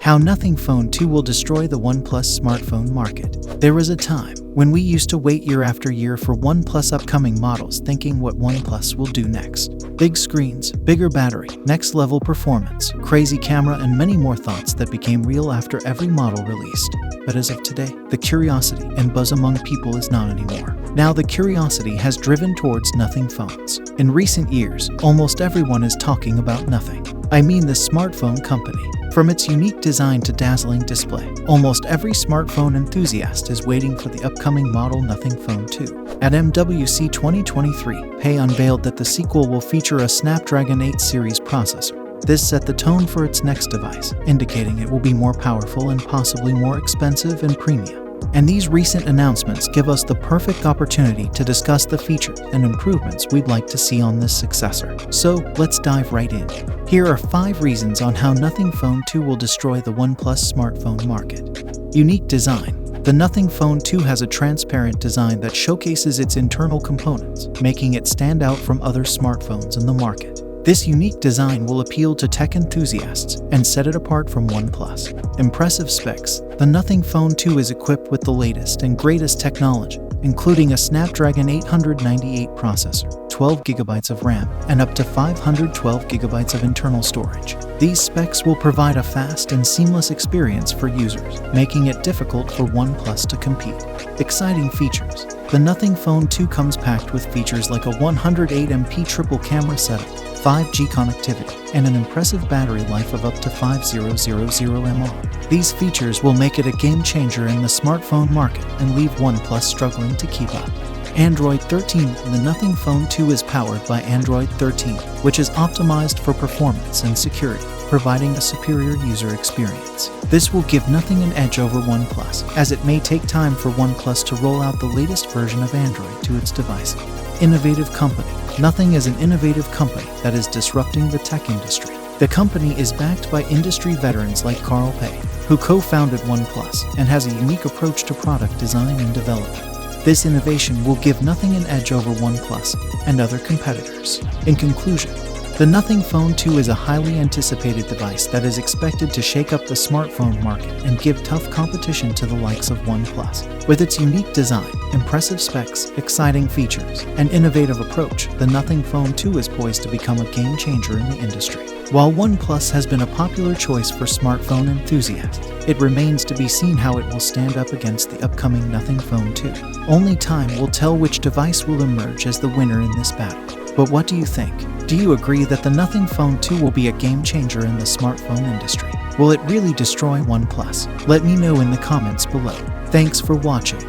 How Nothing Phone 2 will destroy the OnePlus smartphone market. There was a time when we used to wait year after year for OnePlus upcoming models, thinking what OnePlus will do next. Big screens, bigger battery, next level performance, crazy camera, and many more thoughts that became real after every model released. But as of today, the curiosity and buzz among people is not anymore. Now the curiosity has driven towards Nothing phones. In recent years, almost everyone is talking about Nothing. I mean the smartphone company. From its unique design to dazzling display, almost every smartphone enthusiast is waiting for the upcoming model Nothing Phone 2. At MWC 2023, Pei unveiled that the sequel will feature a Snapdragon 8 series processor. This set the tone for its next device, indicating it will be more powerful and possibly more expensive and premium. And these recent announcements give us the perfect opportunity to discuss the features and improvements we'd like to see on this successor. So let's dive right in. Here are 5 reasons on how Nothing Phone 2 will destroy the OnePlus smartphone market. Unique design. The Nothing Phone 2 has a transparent design that showcases its internal components, making it stand out from other smartphones in the market. This unique design will appeal to tech enthusiasts and set it apart from OnePlus. Impressive specs. The Nothing Phone 2 is equipped with the latest and greatest technology, including a Snapdragon 898 processor, 12GB of RAM, and up to 512GB of internal storage. These specs will provide a fast and seamless experience for users, making it difficult for OnePlus to compete. Exciting features. The Nothing Phone 2 comes packed with features like a 108MP triple camera setup, 5G connectivity, and an impressive battery life of up to 5000 mAh. These features will make it a game changer in the smartphone market and leave OnePlus struggling to keep up. Android 13. The Nothing Phone 2 is powered by Android 13, which is optimized for performance and security, providing a superior user experience. This will give Nothing an edge over OnePlus, as it may take time for OnePlus to roll out the latest version of Android to its devices. Innovative company. Nothing is an innovative company that is disrupting the tech industry. The company is backed by industry veterans like Carl Pei, who co-founded OnePlus and has a unique approach to product design and development. This innovation will give Nothing an edge over OnePlus and other competitors. In conclusion, the Nothing Phone 2 is a highly anticipated device that is expected to shake up the smartphone market and give tough competition to the likes of OnePlus. With its unique design, impressive specs, exciting features, and innovative approach, the Nothing Phone 2 is poised to become a game changer in the industry. While OnePlus has been a popular choice for smartphone enthusiasts, it remains to be seen how it will stand up against the upcoming Nothing Phone 2. Only time will tell which device will emerge as the winner in this battle. But what do you think? Do you agree that the Nothing Phone 2 will be a game changer in the smartphone industry? Will it really destroy OnePlus? Let me know in the comments below. Thanks for watching.